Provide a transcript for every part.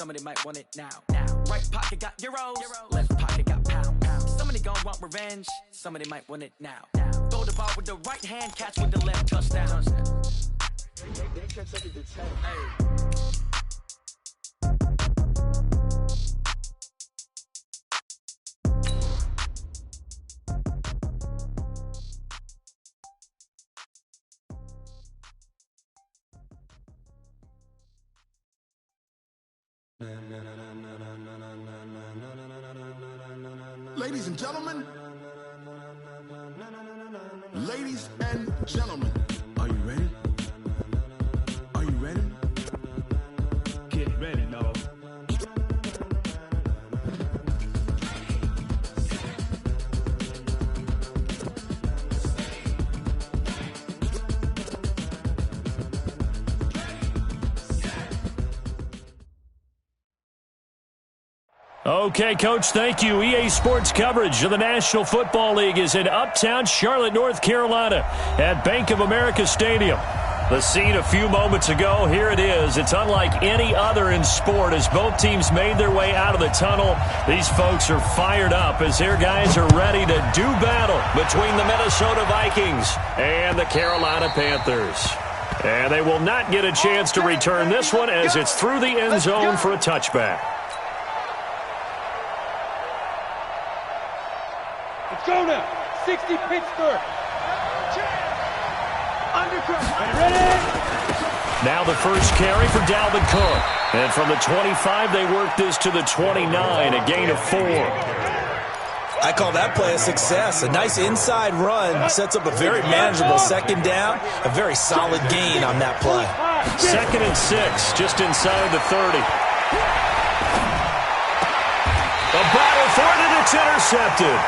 Somebody might want it now. Right pocket got euros. Left pocket got pound. Somebody gon' want revenge. Somebody might want it now. Throw the ball with the right hand, catch with the left, touchdown. They can't take it to 10. Hey. Ladies and gentlemen, are you ready? Are you ready? Get ready, no. Okay, Coach, thank you. EA Sports coverage of the National Football League is in uptown Charlotte, North Carolina at Bank of America Stadium. The scene a few moments ago, here it is. It's unlike any other in sport as both teams made their way out of the tunnel. These folks are fired up as their guys are ready to do battle between the Minnesota Vikings and the Carolina Panthers. And they will not get a chance to return this one as it's through the end zone for a touchback. Go now. 60 Pittsburgh. Ready? Now the first carry for Dalvin Cook. And from the 25, they work this to the 29, a gain of 4. I call that play a success. A nice inside run sets up a very manageable second down. A very solid gain on that play. 2nd and 6, just inside the 30. The battle for it, and it's intercepted.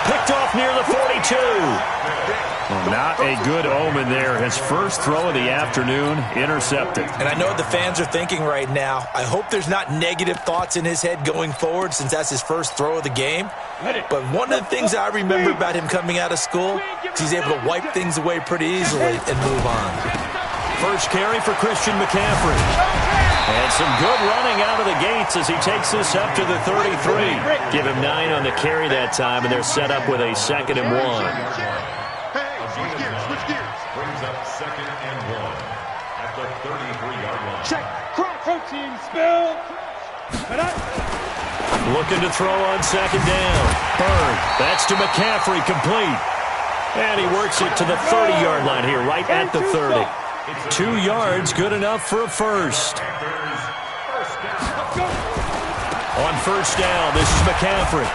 Picked off near the 42. Well, not a good omen there. His first throw of the afternoon, intercepted. And I know what the fans are thinking right now. I hope there's not negative thoughts in his head going forward since that's his first throw of the game. But one of the things I remember about him coming out of school is he's able to wipe things away pretty easily and move on. First carry for Christian McCaffrey. And some good running out of the gates as he takes this up to the 33. Give him 9 on the carry that time, and they're set up with a 2nd and 1. Hey, switch gears. Brings up 2nd and 1 at the 33-yard line. Check. Protein spill. Looking to throw on 2nd down. Bird. That's to McCaffrey, complete. And he works it to the 30-yard line here, right at the 30. 2 yards, good enough for a first. On first down, this is McCaffrey.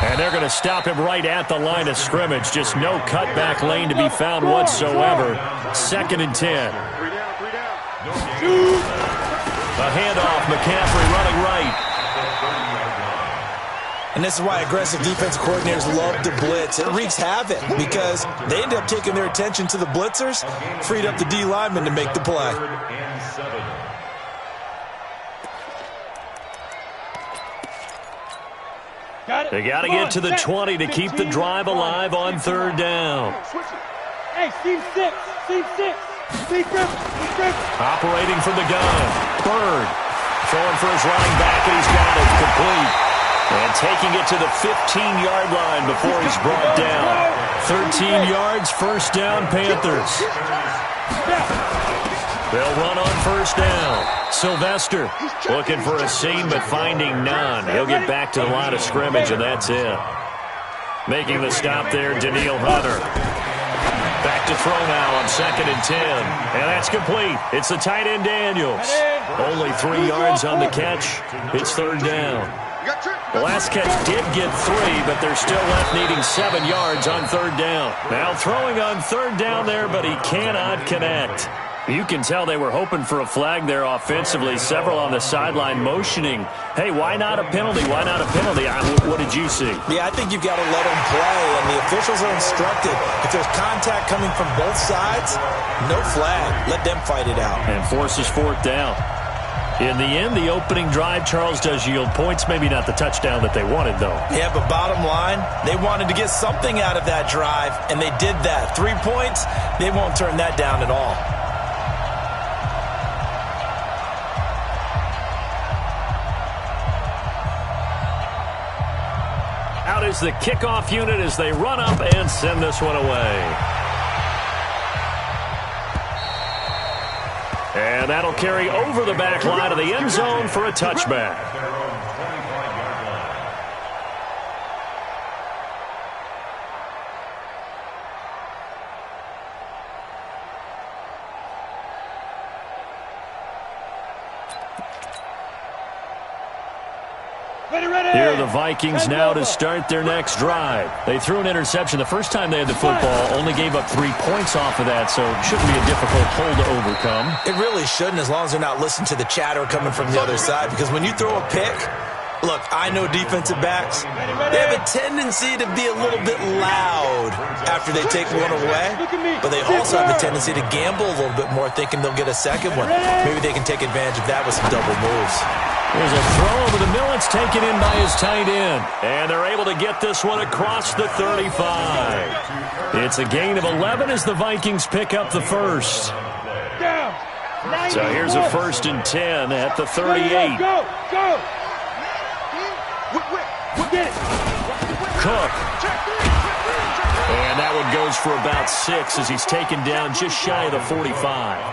And they're going to stop him right at the line of scrimmage. Just no cutback lane to be found whatsoever. 2nd and 10. A handoff, McCaffrey running right. And this is why aggressive defensive coordinators love to blitz. It wreaks havoc because they end up taking their attention to the blitzers, freed up the D lineman to make the play. They got to get to the 20 to keep the drive alive on 3rd down. Hey, Steve 6. Operating from the gun. Bird throwing for his running back, and he's got it complete. And taking it to the 15-yard line before he's brought down. 13 yards, first down, Panthers. They'll run on first down. Sylvester looking for a seam but finding none. He'll get back to the line of scrimmage, and that's it. Making the stop there, Daniil Hunter. Back to throw now on 2nd and 10. And that's complete. It's the tight end, Daniels. Only 3 yards on the catch. It's 3rd down. The last catch did get 3, but they're still left needing 7 yards on 3rd down. Now throwing on 3rd down there, but he cannot connect. You can tell they were hoping for a flag there offensively. Several on the sideline motioning, hey, why not a penalty? Why not a penalty? What did you see? Yeah, I think you've got to let them play, and the officials are instructed. If there's contact coming from both sides, no flag. Let them fight it out. And forces 4th down. In the end, the opening drive, Charles, does yield points. Maybe not the touchdown that they wanted, though. Yeah, but bottom line, they wanted to get something out of that drive, and they did that. 3 points, they won't turn that down at all. Out is the kickoff unit as they run up and send this one away. And that'll carry over the back line of the end zone for a touchback. Here are the Vikings now to start their next drive. They threw an interception the first time they had the football, only gave up 3 points off of that, so it shouldn't be a difficult hole to overcome. It really shouldn't, as long as they're not listening to the chatter coming from the other side, because when you throw a pick, look, I know defensive backs, they have a tendency to be a little bit loud after they take one away, but they also have a tendency to gamble a little bit more, thinking they'll get a second one. Maybe they can take advantage of that with some double moves. There's a throw over the middle. It's taken in by his tight end. And they're able to get this one across the 35. It's a gain of 11 as the Vikings pick up the first. So here's a 1st and 10 at the 38. Go! Cook. And that one goes for about 6 as he's taken down just shy of the 45.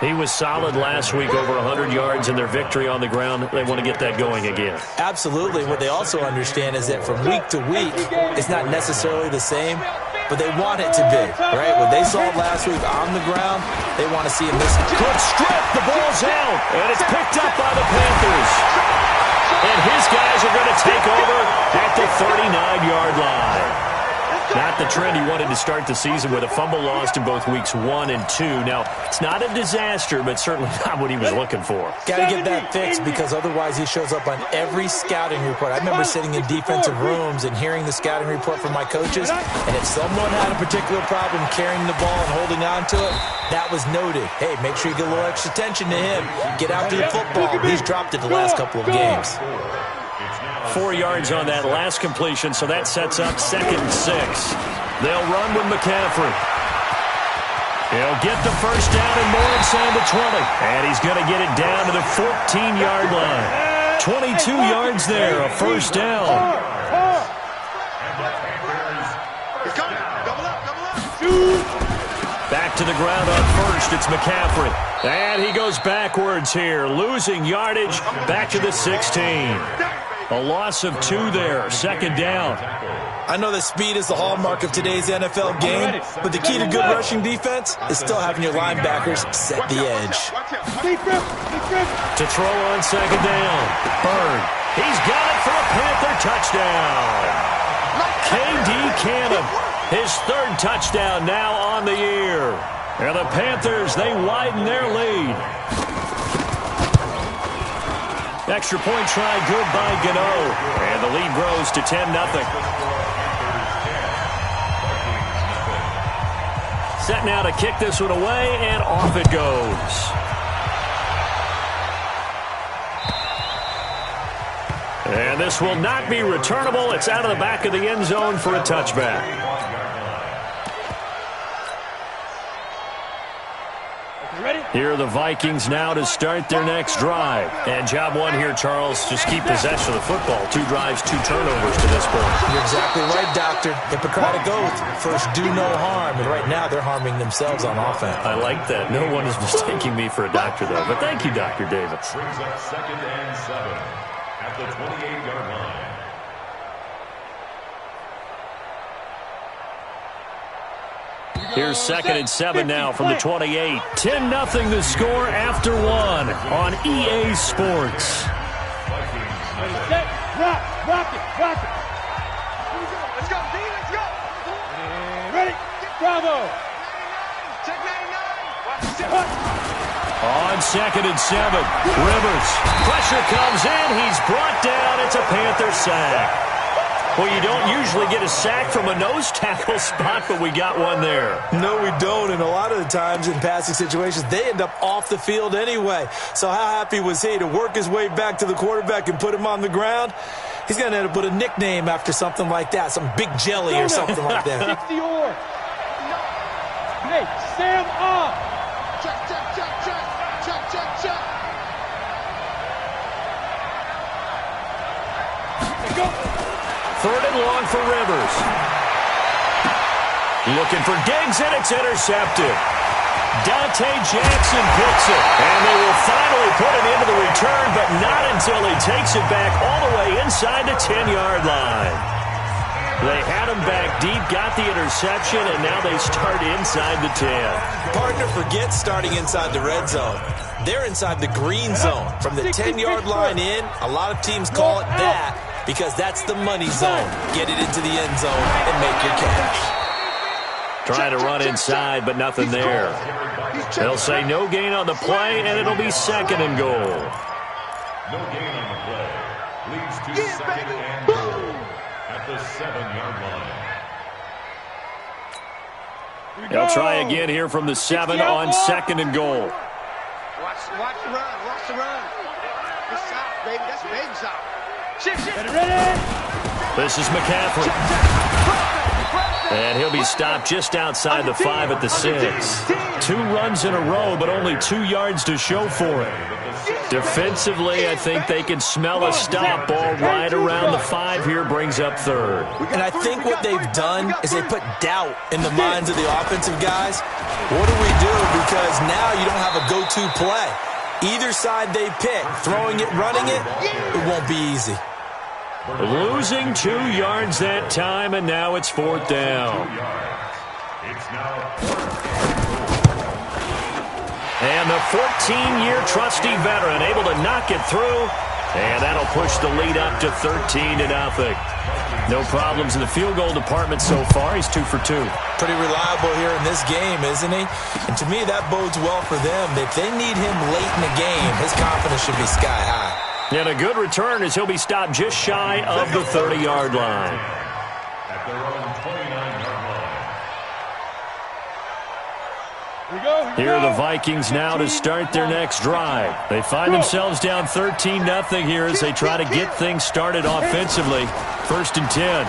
He was solid last week, over 100 yards in their victory on the ground. They want to get that going again. Absolutely. What they also understand is that from week to week, it's not necessarily the same, but they want it to be, right? What they saw last week on the ground, they want to see him this. Good strip. The ball's out, and it's picked up by the Panthers. And his guys are going to take over at the 39-yard line. Not the trend he wanted to start the season with, a fumble lost in both weeks 1 and 2. Now, it's not a disaster, but certainly not what he was looking for. Got to get that fixed, because otherwise he shows up on every scouting report. I remember sitting in defensive rooms and hearing the scouting report from my coaches, and if someone had a particular problem carrying the ball and holding on to it, that was noted. Hey, make sure you get a little extra attention to him. Get out to the football. He's dropped it the last couple of games. 4 yards on that last completion, so that sets up 2nd and 6. They'll run with McCaffrey. He'll get the first down and more inside the 20. And he's going to get it down to the 14-yard line. 22 yards there, a first down. Back to the ground on first, it's McCaffrey. And he goes backwards here, losing yardage back to the 16. A loss of 2 there, 2nd down. I know that speed is the hallmark of today's NFL game, but the key to good rushing defense is still having your linebackers set the edge. To throw on 2nd down. Bird. He's got it for a Panther touchdown. K.D. Cannon, his 3rd touchdown now on the year. And the Panthers, they widen their lead. Extra point try, good by Gano. And the lead grows to 10-0. Set now to kick this one away, and off it goes. And this will not be returnable. It's out of the back of the end zone for a touchback. Here are the Vikings now to start their next drive. And job 1 here, Charles, just keep possession of the football. 2 drives, 2 turnovers to this point. You're exactly right, Doctor. Hippocratic oath. First, do no harm. And right now, they're harming themselves on offense. I like that. No one is mistaking me for a doctor, though. But thank you, Dr. Davis. Brings up 2nd and 7 at the 28-yard line. Here's 2nd and 7 now from the 28. 10-0 the score after 1 on EA Sports. Rock it. Let's go, D, let's go. Ready? Bravo. Check 99. On 2nd and 7, Rivers. Pressure comes in. He's brought down. It's a Panther sack. Well, you don't usually get a sack from a nose tackle spot, but we got one there. No, we don't, and a lot of the times in passing situations, they end up off the field anyway. So how happy was he to work his way back to the quarterback and put him on the ground? He's going to end up with a nickname after something like that, some Big Jelly or something like that. 60 or. Hey, Sam off. Check. Go. third and long for Rivers. Looking for Diggs, and it's intercepted. Dante Jackson picks it, and they will finally put it into the return, but not until he takes it back all the way inside the 10-yard line. They had him back deep, got the interception, and now they start inside the 10. Partner, forget starting inside the red zone. They're inside the green zone. From the 10-yard line in, a lot of teams call it that because that's the money zone. Get it into the end zone and make your cash. Trying to run inside, but nothing there. They'll say no gain on the play, and it'll be second and goal. No gain on the play. Leads to second and goal at the 7-yard line. They'll try again here from the 7 on second and goal. Watch the run. Watch the run. Good shot, baby. That's a baby shot. Shift. Ready. This is McCaffrey. And he'll be stopped just outside the 5 at the 6. 2 runs in a row, but only 2 yards to show for it. Defensively, I think they can smell a stop ball right around the 5 here, brings up third. And I think what they've done is they put doubt in the minds of the offensive guys. What do we do? Because now you don't have a go-to play. Either side they pick, throwing it, running it, it won't be easy. Losing 2 yards that time, and now it's 4th down. It's now And the 14-year trusty veteran able to knock it through, and that'll push the lead up to 13-0. No problems in the field goal department so far. He's 2 for 2. Pretty reliable here in this game, isn't he? And to me, that bodes well for them. If they need him late in the game, his confidence should be sky high. And a good return as he'll be stopped just shy of the 30-yard line. at their own 29-yard line. Here are the Vikings now to start their next drive. They find themselves down 13-0 here as they try to get things started offensively. 1st and 10.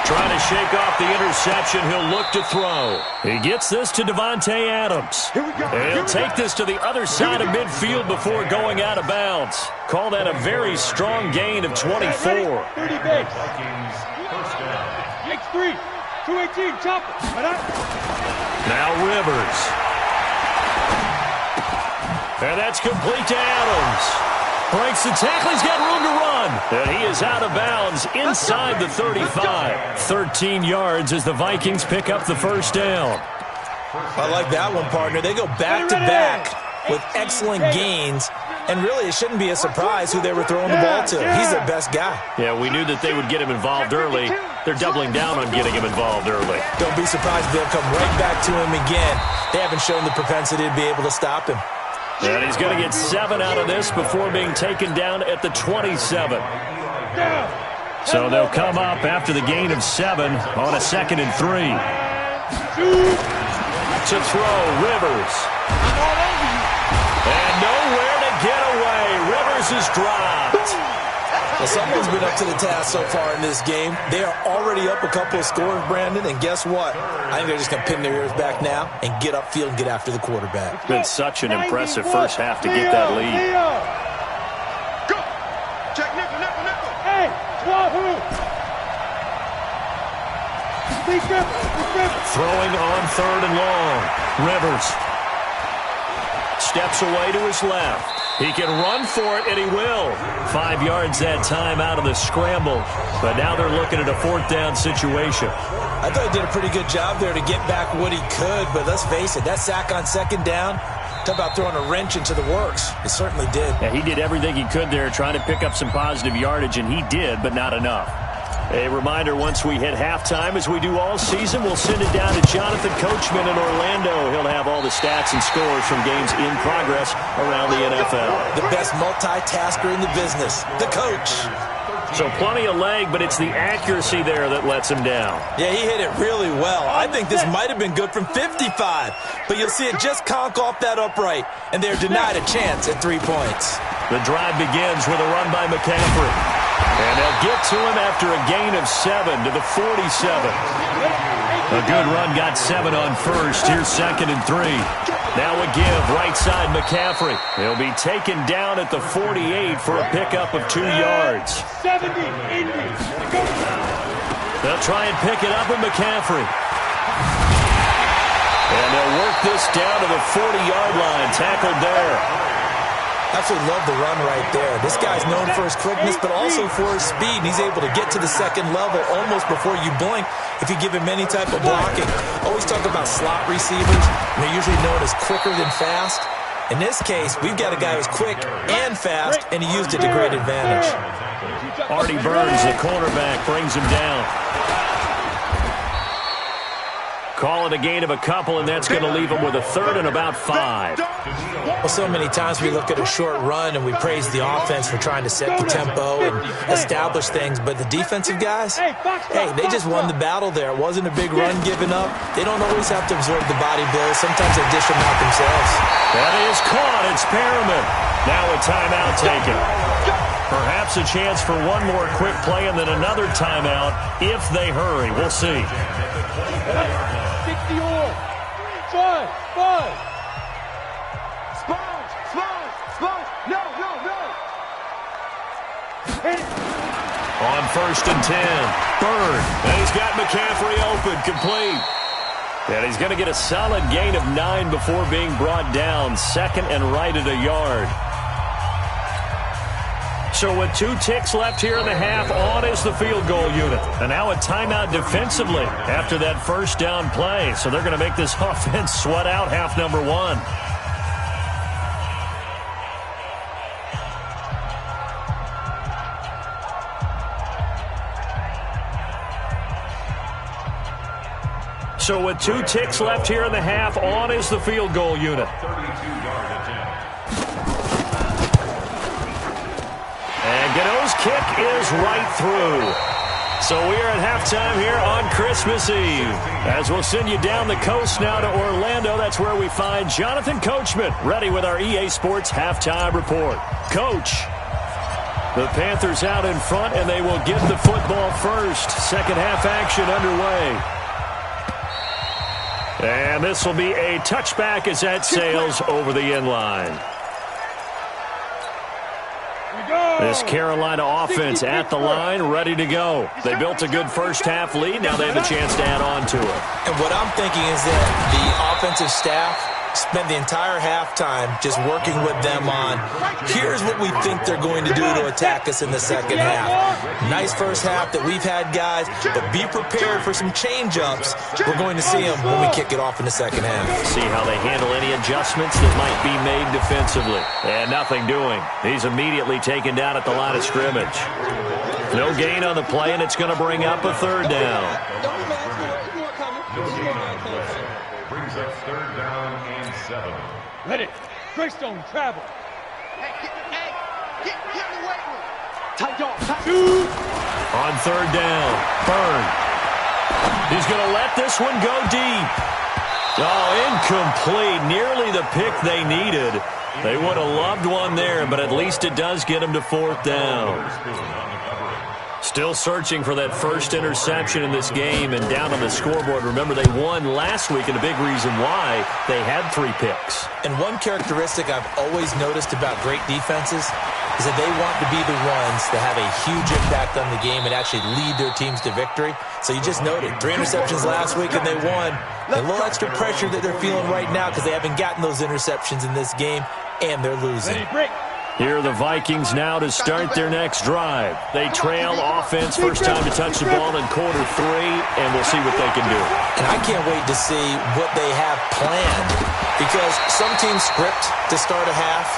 Trying to shake off the interception. He'll look to throw. He gets this to Davante Adams. And he'll take this to the other side of midfield before going out of bounds. Call that a very strong gain of 24. 30 base. Vikings first down. X3. 218. Chopper. Now Rivers. And that's complete to Adams. Breaks the tackle. He's got room to run. And he is out of bounds inside the 35. 13 yards as the Vikings pick up the first down. I like that one, partner. They go back-to-back with excellent gains. And really, it shouldn't be a surprise who they were throwing the ball to. He's their best guy. Yeah, we knew that they would get him involved early. They're doubling down on getting him involved early. Don't be surprised if they'll come right back to him again. They haven't shown the propensity to be able to stop him. And he's going to get 7 out of this before being taken down at the 27. So they'll come up after the gain of 7 on a 2nd and 3. To throw, Rivers. And nowhere to get away. Rivers is dropped. Well, someone's been up to the task so far in this game. They are already up a couple of scores, Brandon, and guess what? I think they're just going to pin their ears back now and get upfield and get after the quarterback. Been such an impressive first half to get that lead. Go! Check nickel. Hey, Wahoo! Throwing on 3rd and long. Rivers steps away to his left. He can run for it, and he will. 5 yards that time out of the scramble. But now they're looking at a 4th down situation. I thought he did a pretty good job there to get back what he could, but let's face it, that sack on 2nd down, talk about throwing a wrench into the works. It certainly did. Yeah, he did everything he could there trying to pick up some positive yardage, and he did, but not enough. A reminder, once we hit halftime, as we do all season, we'll send it down to Jonathan Coachman in Orlando. He'll have all the stats and scores from games in progress around the NFL. The best multitasker in the business, the coach. So plenty of leg, but it's the accuracy there that lets him down. Yeah, he hit it really well. I think this might have been good from 55, but you'll see it just conk off that upright, and they're denied a chance at 3 points. The drive begins with a run by McCaffrey. And they'll get to him after a gain of 7 to the 47. A good run got 7 on first. Here's 2nd and 3. Now a give, right side McCaffrey. He'll be taken down at the 48 for a pickup of 2 yards. 70, Indy. They'll try and pick it up with McCaffrey. And they'll work this down to the 40-yard line, tackled there. Absolutely love the run right there. This guy's known for his quickness, but also for his speed. And he's able to get to the second level almost before you blink if you give him any type of blocking. Always talk about slot receivers, and they're usually known as quicker than fast. In this case, we've got a guy who's quick and fast, and he used it to great advantage. Artie Burns, the cornerback, brings him down. Call it a gain of a couple, and that's going to leave him with a third and about 5. Well, so many times we look at a short run and we praise the offense for trying to set the tempo and establish things, but the defensive guys, hey, they just won the battle there. It wasn't a big run given up. They don't always have to absorb the body blows. Sometimes they dish them out themselves. That is caught. It's Perriman. Now a timeout taken. Perhaps a chance for one more quick play and then another timeout if they hurry. We'll see. 60 or 5. Sponge. No. On 1st and 10. Bird. And he's got McCaffrey open. Complete. And he's going to get a solid gain of 9 before being brought down. Second and right at a yard. So with 2 ticks left here in the half, on is the field goal unit. And now a timeout defensively after that first down play. So they're going to make this offense sweat out half number 1. So with 2 ticks left here in the half, on is the field goal unit. 32-yard attempt. And Gano's kick is right through. So we are at halftime here on Christmas Eve. As we'll send you down the coast now to Orlando, that's where we find Jonathan Coachman ready with our EA Sports halftime report. Coach, the Panthers out in front, and they will get the football first. Second half action underway. And this will be a touchback as that sails over the end line. This Carolina offense at the line, ready to go. They built a good first-half lead. Now they have a chance to add on to it. And what I'm thinking is that the offensive staff spent the entire halftime just working with them on, here's what we think they're going to do to attack us in the second half. Nice first half that we've had, guys, but be prepared for some change-ups. We're going to see them when we kick it off in the second half. See how they handle any adjustments that might be made defensively. And nothing doing. He's immediately taken down at the line of scrimmage. No gain on the play, and it's going to bring up a third down. Brings up third down and 7. Ready. Greystone travel. Get in the weight room. Tight dog. On third down, Byrne. He's going to let this one go deep. Oh, incomplete. Nearly the pick they needed. They would have loved one there, but at least it does get them to fourth down. Still searching for that first interception in this game and down on the scoreboard. Remember, they won last week, and a big reason why they had 3 picks. And one characteristic I've always noticed about great defenses is that they want to be the ones that have a huge impact on the game and actually lead their teams to victory. So you just noted 3 interceptions last week, and they won. A little extra pressure that they're feeling right now because they haven't gotten those interceptions in this game, and they're losing. Here are the Vikings now to start their next drive. They trail offense, first time to touch the ball in quarter 3, and we'll see what they can do. And I can't wait to see what they have planned, because some teams script to start a half.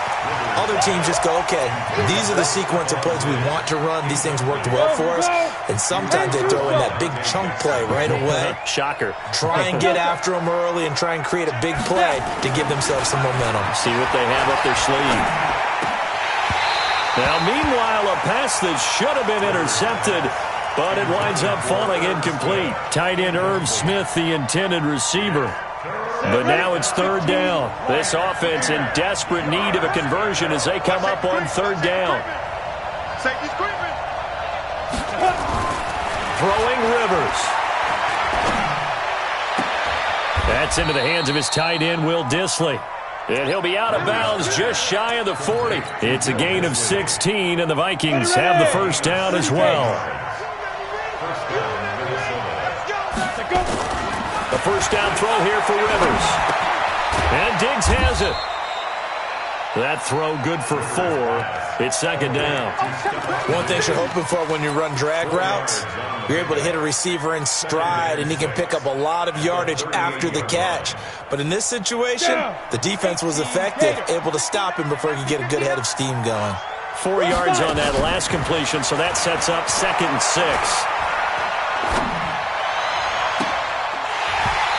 Other teams just go, okay, these are the sequence of plays we want to run. These things worked well for us. And sometimes they throw in that big chunk play right away. Shocker. Try and get after them early and try and create a big play to give themselves some momentum. See what they have up their sleeve. Now, meanwhile, a pass that should have been intercepted, but it winds up falling incomplete. Tight end Irv Smith, the intended receiver. But now it's third down. This offense in desperate need of a conversion as they come up on third down. Safety's creeping. Throwing Rivers. That's into the hands of his tight end, Will Dissly. And he'll be out of bounds just shy of the 40. It's a gain of 16, and the Vikings have the first down as well. The first down throw here for Rivers. And Diggs has it. That throw good for 4. It's second down. One thing you're hoping for when you run drag routes, you're able to hit a receiver in stride, and he can pick up a lot of yardage after the catch. But in this situation, the defense was effective, able to stop him before he could get a good head of steam going. 4 yards on that last completion, so that sets up 2nd and 6.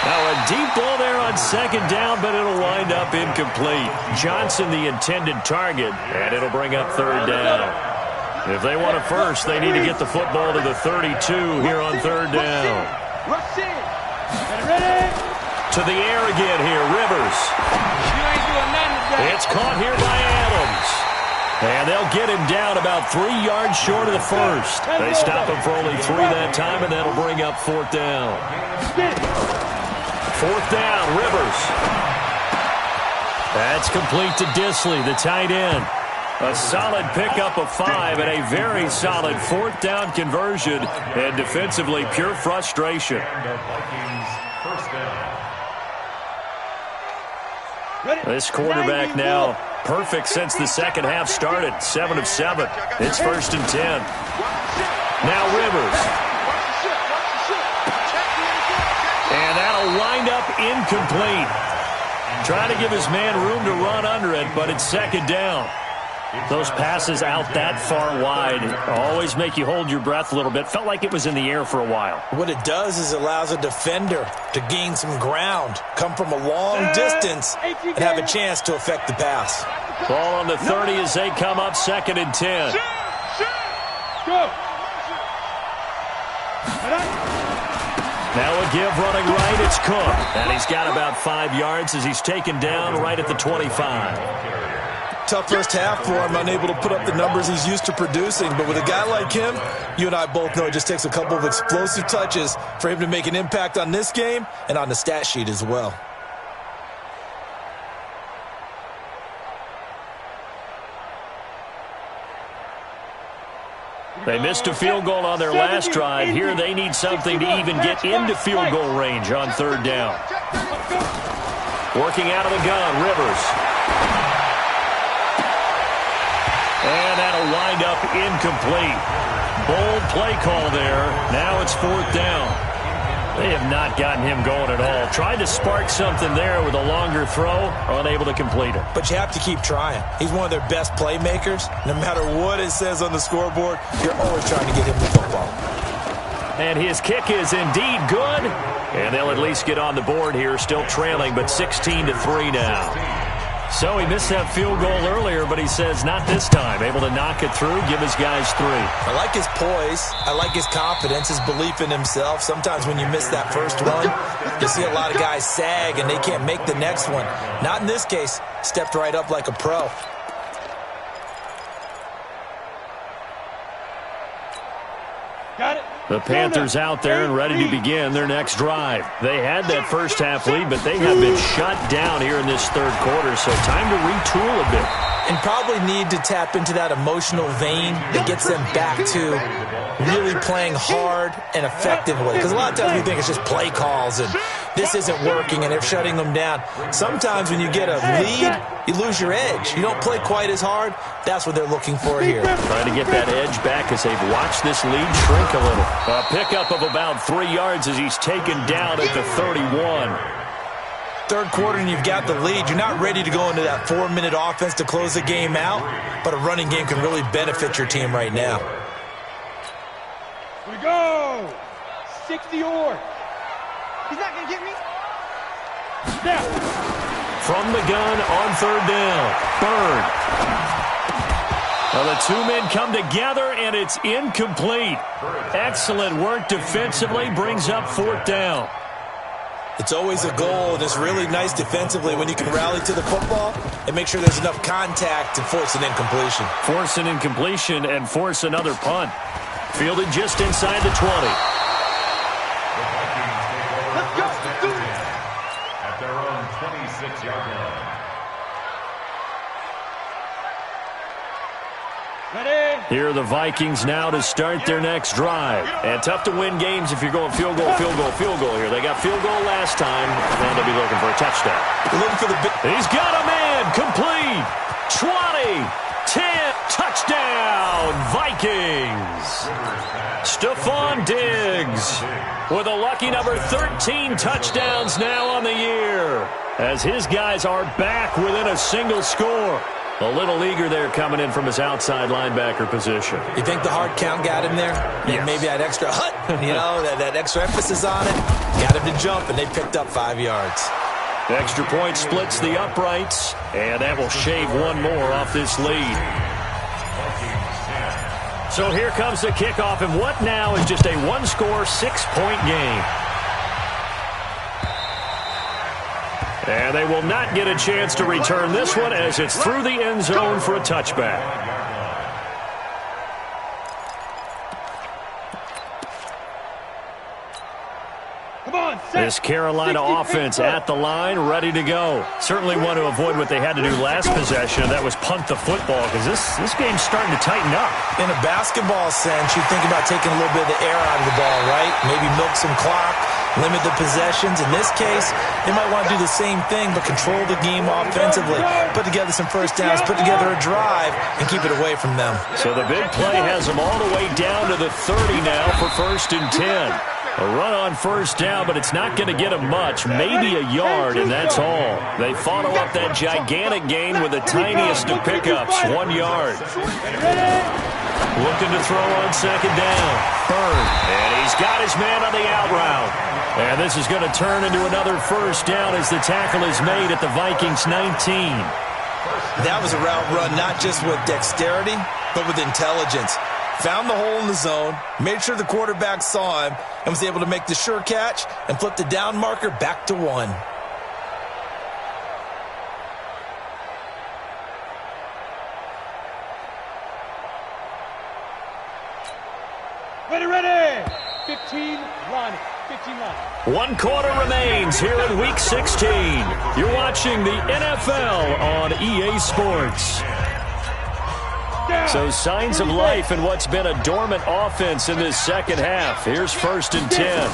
Now a deep ball there on second down, but it'll wind up incomplete. Johnson the intended target, and it'll bring up 3rd down. If they want a first, they need to get the football to the 32 here on 3rd down. To the air again here, Rivers. It's caught here by Adams. And they'll get him down about 3 yards short of the first. They stop him for only 3 that time, and that'll bring up 4th down. 4th down, Rivers. That's complete to Dissly, the tight end. A solid pickup of 5 and a very solid 4th down conversion. And defensively, pure frustration. This quarterback now perfect since the second half started. 7 of 7. It's 1st and 10. Now Rivers. And that'll wind up incomplete. Trying to give his man room to run under it, but it's 2nd down. Those passes out that far wide always make you hold your breath a little bit. Felt like it was in the air for a while. What it does is it allows a defender to gain some ground, come from a long distance, and have a chance to affect the pass. Ball on the 30 as they come up 2nd and 10. Now a give running right, it's Cook. And he's got about 5 yards as he's taken down right at the 25. Tough first half for him, unable to put up the numbers he's used to producing. But with a guy like him, you and I both know it just takes a couple of explosive touches for him to make an impact on this game and on the stat sheet as well. They missed a field goal on their last drive. Here they need something to even get into field goal range on 3rd down. Working out of the gun, Rivers. And that'll wind up incomplete. Bold play call there. Now it's 4th down. They have not gotten him going at all. Tried to spark something there with a longer throw, unable to complete it. But you have to keep trying. He's one of their best playmakers. No matter what it says on the scoreboard, you're always trying to get him the football. And his kick is indeed good. And they'll at least get on the board here, still trailing, but 16-3 now. So he missed that field goal earlier, but he says not this time. Able to knock it through, give his guys 3. I like his poise. I like his confidence, his belief in himself. Sometimes when you miss that first one, you see a lot of guys sag and they can't make the next one. Not in this case. Stepped right up like a pro. Got it. The Panthers out there and ready to begin their next drive. They had that first half lead, but they have been shut down here in this 3rd quarter, so time to retool a bit. And probably need to tap into that emotional vein that gets them back to really playing hard and effectively. Because a lot of times we think it's just play calls and this isn't working and they're shutting them down. Sometimes when you get a lead, you lose your edge. You don't play quite as hard. That's what they're looking for here. Trying to get that edge back as they've watched this lead shrink a little. A pickup of about 3 yards as he's taken down at the 31. 3rd quarter and you've got the lead. You're not ready to go into that 4-minute offense to close the game out, but a running game can really benefit your team right now. Here we go. 60 or. He's not going to get me. Now. From the gun on 3rd down. Bird. Well, the 2 men come together, and it's incomplete. Excellent work defensively. Brings up 4th down. It's always a goal, and it's really nice defensively when you can rally to the football and make sure there's enough contact to force an incompletion. Force an incompletion and force another punt. Fielded just inside the 20. 26-yard line. Ready? Here are the Vikings now to start their next drive. And tough to win games if you're going field goal here. They got field goal last time, and they'll be looking for a touchdown. Looking for the big. He's got a man. Complete. 20. 10. Touchdown. Vikings. Stephon Diggs with a lucky number 13 touchdowns now on the year, as his guys are back within a single score. A little eager there coming in from his outside linebacker position. You think the hard count got him there? Yes. Maybe that extra that extra emphasis on it. Got him to jump, and they picked up 5 yards. Extra point splits the uprights, and that will shave one more off this lead. So here comes the kickoff, and what now is just a one-score, 6-point game. And they will not get a chance to return this one as it's through the end zone for a touchback. Come on, This Carolina offense at the line, ready to go. Certainly want to avoid what they had to do last possession, and that was punt the football, because this game's starting to tighten up. In a basketball sense, you think about taking a little bit of the air out of the ball, right? Maybe milk some clock, limit the possessions. In this case, they might want to do the same thing, but control the game offensively. Put together some first downs, put together a drive, and keep it away from them. So the big play has them all the way down to the 30 now for 1st and 10. A run on first down, but it's not going to get them much, maybe a yard, and that's all. They follow up that gigantic gain with the tiniest of pickups, 1 yard. Looking to throw on second down. Bird, and he's got his man on the out route. And this is going to turn into another first down as the tackle is made at the Vikings 19. That was a route run not just with dexterity, but with intelligence. Found the hole in the zone, made sure the quarterback saw him, and was able to make the sure catch and flip the down marker back to 1. Ready. 15 line. 15 line. 1 quarter remains here in Week 16. You're watching the NFL on EA Sports. So signs of life in what's been a dormant offense in this second half. Here's 1st and 10.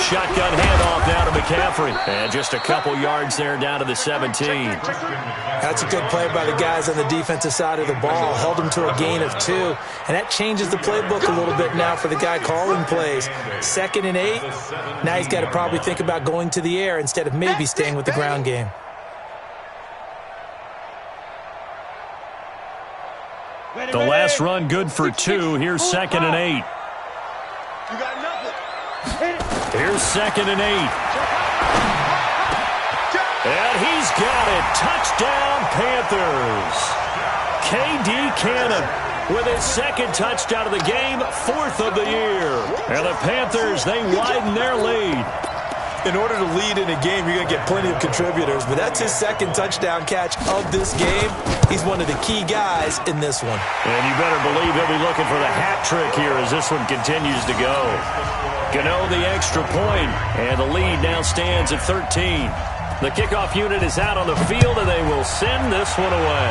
Shotgun handoff now to McCaffrey. And just a couple yards there down to the 17. That's a good play by the guys on the defensive side of the ball. Held them to a gain of 2. And that changes the playbook a little bit now for the guy calling plays. 2nd and 8. Now he's got to probably think about going to the air instead of maybe staying with the ground game. The last run good for 2. Here's 2nd and 8. You got nothing. Here's 2nd and 8. And he's got it. Touchdown, Panthers. K.D. Cannon with his 2nd touchdown of the game, 4th of the year. And the Panthers, they widen their lead. In order to lead in a game, you're going to get plenty of contributors, but that's his 2nd touchdown catch of this game. He's one of the key guys in this one. And you better believe he'll be looking for the hat trick here as this one continues to go. Gano the extra point, and the lead now stands at 13. The kickoff unit is out on the field, and they will send this one away.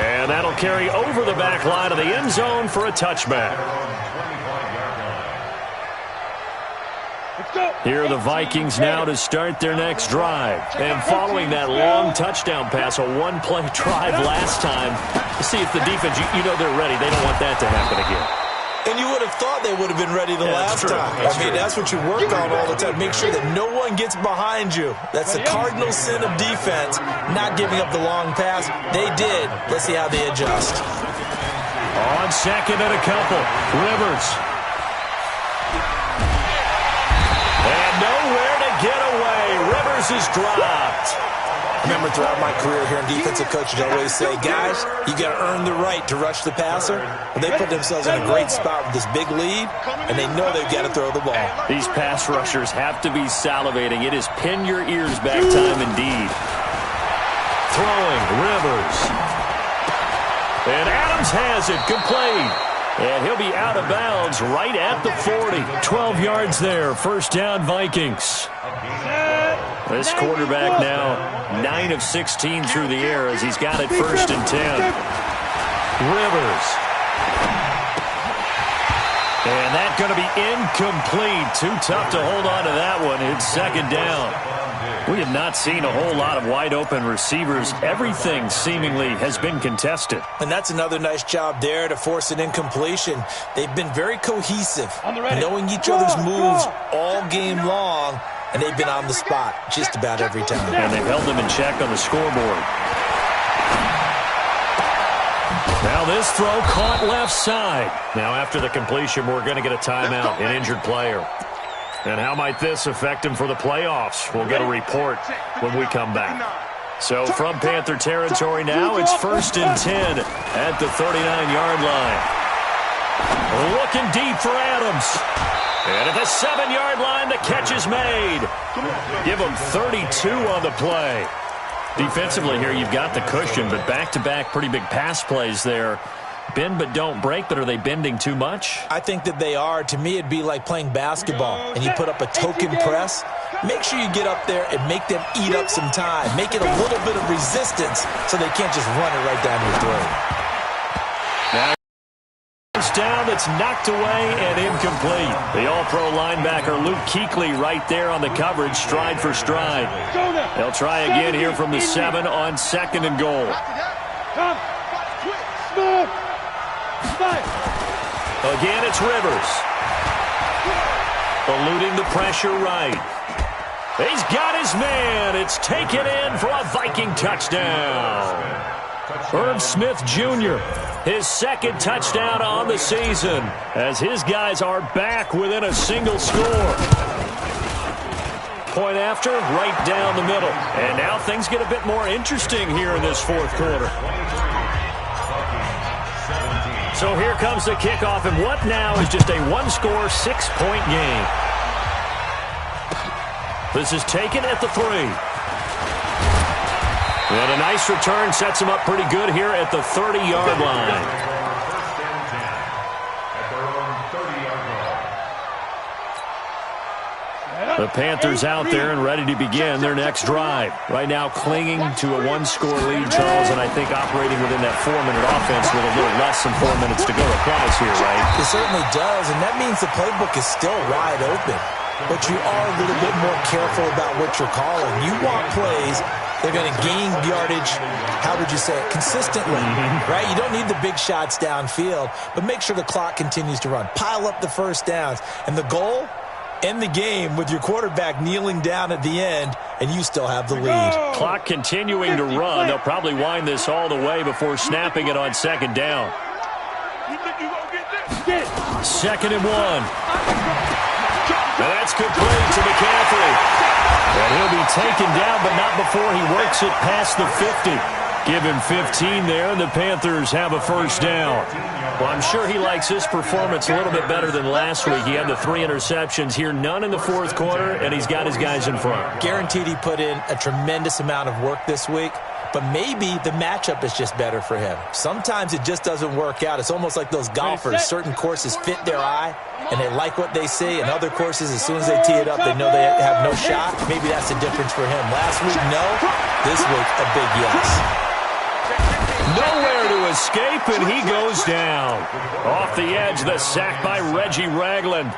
And that'll carry over the back line of the end zone for a touchback. Here are the Vikings now to start their next drive. And following that long touchdown pass, a one-play drive last time, to see if the defense, you know they're ready. They don't want that to happen again. And you would have thought they would have been ready the last time. I mean, that's what you work on all the time. Make sure that no one gets behind you. That's the cardinal sin of defense, not giving up the long pass. They did. Let's see how they adjust. On 2nd and a couple, Rivers. And nowhere to get away. Rivers is dropped. Remember, throughout my career here in defensive coaches, I always say, guys, you got to earn the right to rush the passer. Well, they put themselves in a great spot with this big lead, and they know they've got to throw the ball. These pass rushers have to be salivating. It is pin your ears back time indeed. Throwing, Rivers. And Adams has it, complete. And he'll be out of bounds right at the 40. 12 yards there. First down, Vikings. This quarterback now 9 of 16 through the air as he's got it 1st and 10. Rivers. And that's going to be incomplete. Too tough to hold on to that one. It's 2nd down. We have not seen a whole lot of wide-open receivers. Everything seemingly has been contested. And that's another nice job there to force an incompletion. They've been very cohesive, knowing each other's moves all game long, and they've been on the spot just about every time. And they've held them in check on the scoreboard. Now this throw caught left side. Now after the completion, we're going to get a timeout, an injured player. And how might this affect him for the playoffs? We'll get a report when we come back. So from Panther territory now, it's 1st and 10 at the 39-yard line. Looking deep for Adams. And at the 7-yard line, the catch is made. Give him 32 on the play. Defensively here, you've got the cushion, but back-to-back pretty big pass plays there. Bend but don't break, but are they bending too much? I think that they are. To me, it'd be like playing basketball, and you put up a token press. Make sure you get up there and make them eat up some time. Make it a little bit of resistance so they can't just run it right down your throat. Now first down that's knocked away and incomplete. The all-pro linebacker Luke Kuechly right there on the coverage, stride for stride. They'll try again here from the 7 on 2nd and goal. Again, it's Rivers. Eluding the pressure right. He's got his man. It's taken in for a Viking touchdown. Irv Smith Jr., his 2nd touchdown on the season as his guys are back within a single score. Point after, right down the middle. And now things get a bit more interesting here in this 4th quarter. So here comes the kickoff, and what now is just a 1-score, 6-point game. This is taken at the 3. And a nice return sets him up pretty good here at the 30-yard line. The Panthers out there and ready to begin their next drive. Right now clinging to a 1-score lead, Charles, and I think operating within that 4-minute offense with a little less than 4 minutes to go applies here, right? It certainly does, and that means the playbook is still wide open. But you are a little bit more careful about what you're calling. You want plays they're going to gain yardage, how would you say it, consistently, right? You don't need the big shots downfield, but make sure the clock continues to run. Pile up the first downs. And the goal? End the game with your quarterback kneeling down at the end, and you still have the lead. Clock continuing to run. They'll probably wind this all the way before snapping it on 2nd down. 2nd and 1. And that's complete to McCaffrey. And he'll be taken down, but not before he works it past the 50. Give him 15 there, and the Panthers have a first down. Well, I'm sure he likes his performance a little bit better than last week. He had the 3 interceptions here, none in the 4th quarter, and he's got his guys in front. Guaranteed he put in a tremendous amount of work this week, but maybe the matchup is just better for him. Sometimes it just doesn't work out. It's almost like those golfers. Certain courses fit their eye, and they like what they see, and other courses, as soon as they tee it up, they know they have no shot. Maybe that's the difference for him. Last week, no. This week, a big yes. Nowhere to escape, and he goes down. Off the edge, the sack by Reggie Ragland.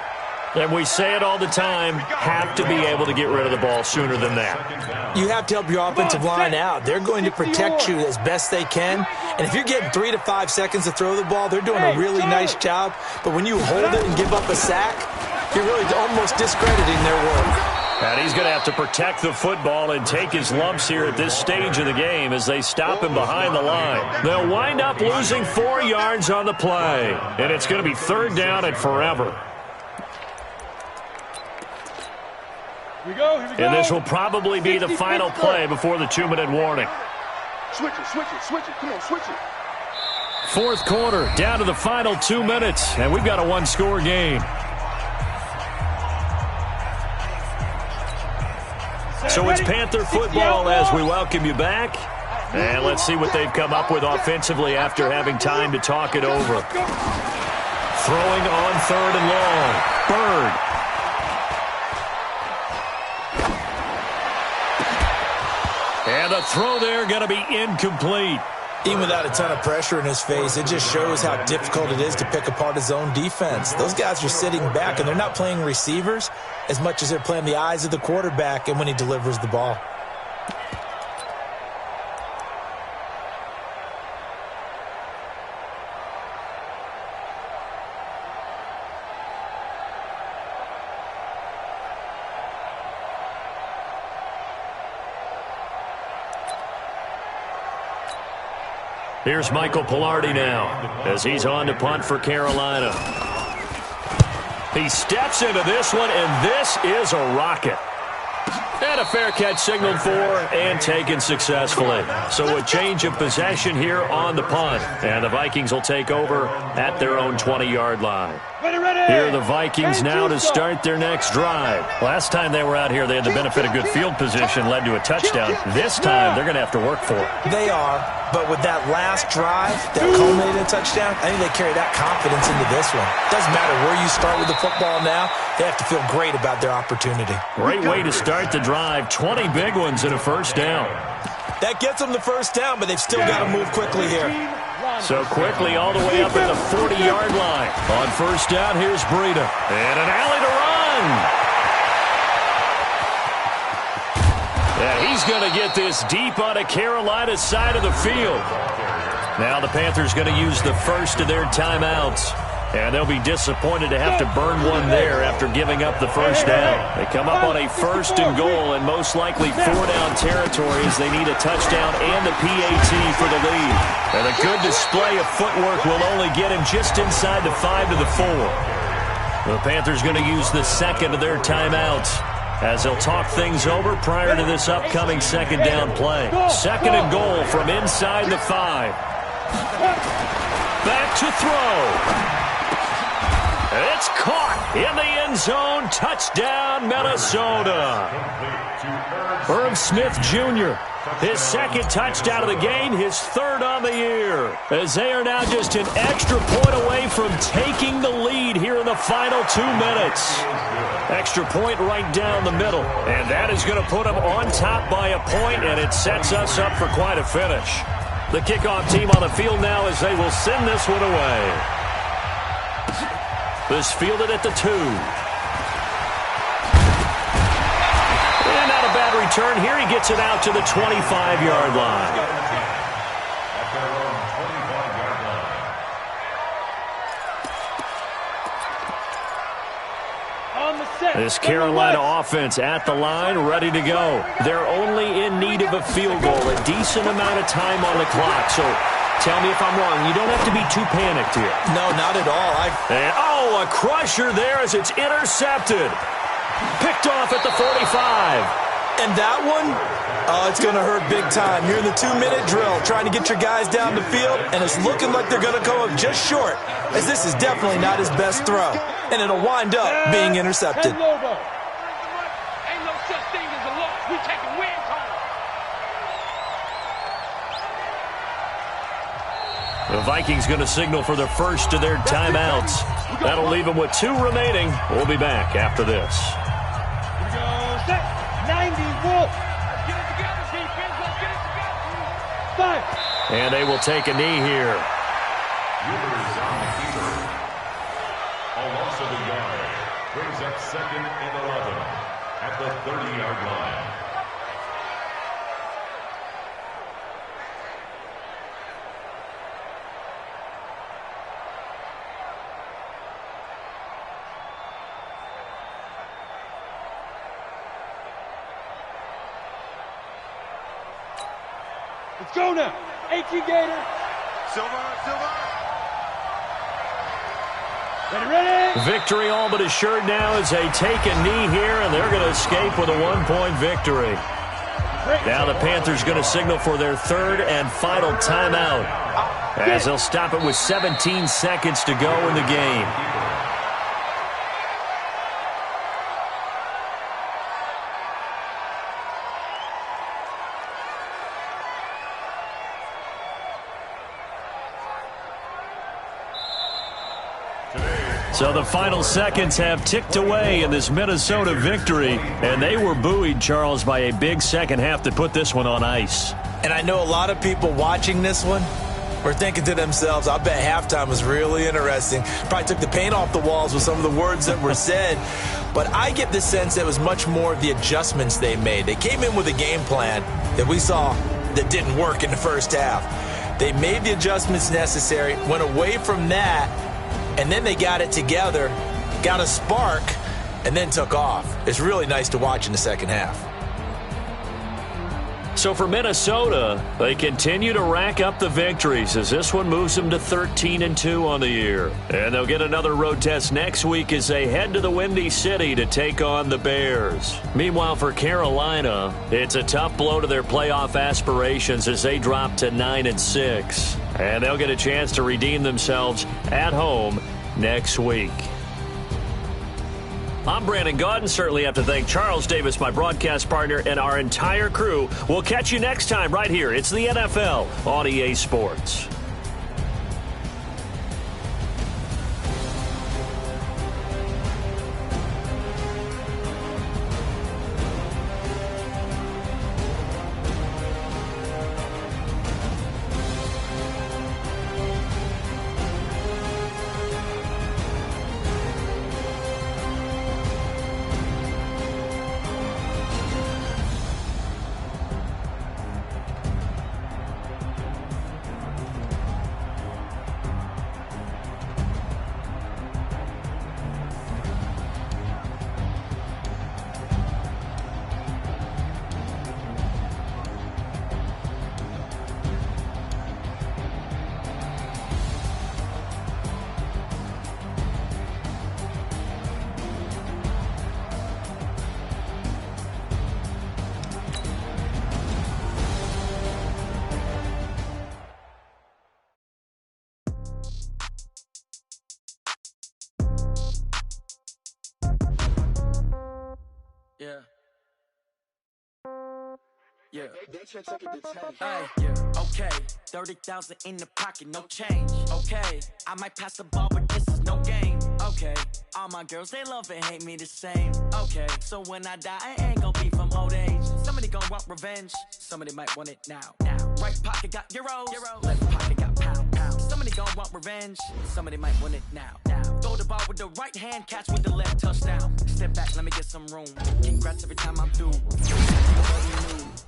And we say it all the time, have to be able to get rid of the ball sooner than that. You have to help your offensive line out. They're going to protect you as best they can. And if you're getting 3 to 5 seconds to throw the ball, they're doing a really nice job. But when you hold it and give up a sack, you're really almost discrediting their work. And he's going to have to protect the football and take his lumps here at this stage of the game as they stop him behind the line. They'll wind up losing 4 yards on the play. And it's going to be 3rd down and forever. Here we go. And this will probably be the final play before the 2-minute warning. Switch it. Come on, switch it. 4th quarter, down to the final 2 minutes, and we've got a 1-score game. So it's Panther football as we welcome you back. And let's see what they've come up with offensively after having time to talk it over. Throwing on 3rd and long. Bird. And the throw there going to be incomplete. Even without a ton of pressure in his face, it just shows how difficult it is to pick apart his own defense. Those guys are sitting back, and they're not playing receivers as much as they're playing the eyes of the quarterback and when he delivers the ball. Here's Michael Pilardi now as he's on to punt for Carolina. He steps into this one, and this is a rocket. And a fair catch signaled for and taken successfully. So a change of possession here on the punt. And the Vikings will take over at their own 20-yard line. Here are the Vikings now to start their next drive. Last time they were out here, they had the benefit of good field position, led to a touchdown. This time, they're going to have to work for it. They are, but with that last drive that culminated in a touchdown, I think they carry that confidence into this one. Doesn't matter where you start with the football now, they have to feel great about their opportunity. Great way to start the drive. 20 big ones and a first down. That gets them the first down, but they've still got to move quickly here. So quickly all the way up at the 40-yard line. On first down, here's Breida. And an alley to run. Yeah, he's going to get this deep on a Carolina side of the field. Now the Panthers going to use the first of their timeouts. And they'll be disappointed to have to burn one there after giving up the first down. They come up on a 1st and goal and most likely 4-down territory as they need a touchdown and the PAT for the lead. And a good display of footwork will only get him just inside the 5 to the 4. The Panthers going to use the second of their timeouts as they'll talk things over prior to this upcoming 2nd down play. 2nd and goal from inside the 5. Back to throw. It's caught in the end zone. Touchdown, Minnesota. Herb Smith Jr., his 2nd touchdown of the game, his 3rd on the year. As they are now just an extra point away from taking the lead here in the final 2 minutes. Extra point right down the middle. And that is going to put them on top by a point, and it sets us up for quite a finish. The kickoff team on the field now as they will send this one away. This fielded at the 2. And not a bad return. Here he gets it out to the 25-yard line. This Carolina offense at the line, ready to go. They're only in need of a field goal, a decent amount of time on the clock. So tell me if I'm wrong. You don't have to be too panicked here. No, not at all. And, a crusher there as it's intercepted. Picked off at the 45. And that one, it's going to hurt big time. You're in the 2-minute drill trying to get your guys down the field, and it's looking like they're going to come up just short, as this is definitely not his best throw. And it'll wind up being intercepted. Ain't no such thing as a loss. We taking wins home. The Vikings going to signal for the first of their timeouts. That'll leave them with 2 remaining. We'll be back after this. Here we go. Set. 90 Wolf. Let's get it together, defense. Let's get it together. 5. And they will take a knee here. A loss of a yard brings up 2nd and 11 at the 30-yard line. Let's go now. 18 Gator. Silver. Ready. Victory all but assured now as they take a knee here, and they're going to escape with a 1-point victory. Now the Panthers going to signal for their 3rd and final timeout as they'll stop it with 17 seconds to go in the game. Today So the final seconds have ticked away in this Minnesota victory, and they were buoyed, Charles, by a big second half to put this one on ice. And I know a lot of people watching this one were thinking to themselves, I bet halftime was really interesting. Probably took the paint off the walls with some of the words that were said. But I get the sense that it was much more of the adjustments they made. They came in with a game plan that we saw that didn't work in the first half. They made the adjustments necessary, went away from that, and then they got it together, got a spark, and then took off. It's really nice to watch in the second half. So for Minnesota, they continue to rack up the victories as this one moves them to 13-2 on the year. And they'll get another road test next week as they head to the Windy City to take on the Bears. Meanwhile, for Carolina, it's a tough blow to their playoff aspirations as they drop to 9-6. And they'll get a chance to redeem themselves at home next week. I'm Brandon Gaudin. Certainly have to thank Charles Davis, my broadcast partner, and our entire crew. We'll catch you next time right here. It's the NFL on EA Sports. Yeah. Hey, yeah. Okay, 30,000 in the pocket, no change. Okay, I might pass the ball, but this is no game. Okay, all my girls, they love and hate me the same. Okay, so when I die, I ain't gonna be from old age. Somebody gonna want revenge, somebody might want it now. Right pocket got euros, left pocket got pound. Somebody gonna want revenge, somebody might want it now. Throw the ball with the right hand, catch with the left, touchdown. Step back, let me get some room. Congrats every time I'm through.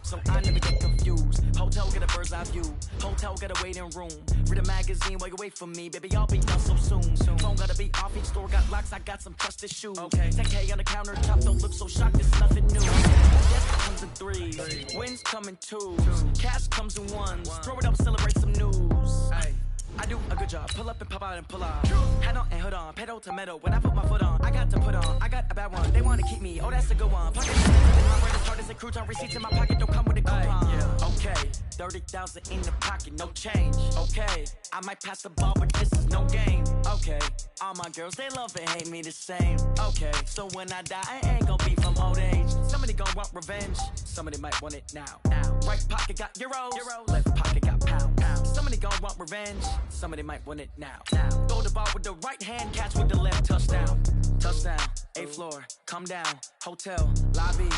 So I never get confused. Hotel get a bird's eye view. Hotel get a waiting room. Read a magazine while you wait for me. Baby, I'll be done so soon. Phone gotta be off, each store got locks. I got some trusted shoes. Okay. 10K on the countertop, don't look so shocked, it's nothing new. Yes, comes in threes. Wins come in twos. Cash comes in ones. Throw it up, celebrate some news. Ay. I do a good job. Pull up and pop out and pull out. Head on and hood on. Pedal to metal. When I put my foot on, I got to put on. I got a bad one. They want to keep me. Oh, that's a good one. Pocket my bread as hard as a crouton. Receipts in my pocket. Don't come with a coupon. Okay. 30,000 in the pocket. No change. Okay. I might pass the ball, but this is no game. Okay. All my girls, they love and hate me the same. Okay. So when I die, I ain't gonna be from old age. Somebody gonna want revenge. Somebody might want it now. Right pocket got euros. Left pocket got pound. Somebody gonna want revenge. Somebody might want it now. Throw the ball with the right hand, catch with the left, touchdown. Touchdown, 8th floor, come down, hotel, lobby.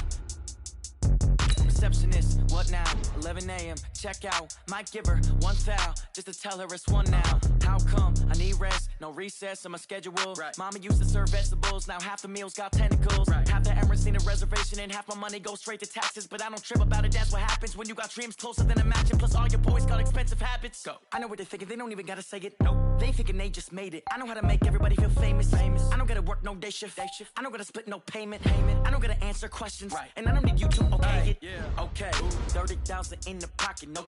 Receptionist, what now? 11 a.m., check out. Might give her one foul, just to tell her it's one now. How come? I need rest, no recess in my schedule. Right. Mama used to serve vegetables, now half the meals got tentacles. Right. Half the errands need a reservation and half my money goes straight to taxes. But I don't trip about it, that's what happens when you got dreams closer than a match. And plus all your boys got expensive habits. Go. I know what they're thinking, they don't even gotta say it. Nope. They thinking they just made it. I know how to make everybody feel famous. I don't gotta work no day shift. I don't gotta split no payment. I don't gotta answer questions. Right. And I don't need you to okay it. Yeah. Okay. 30,000 in the pocket, no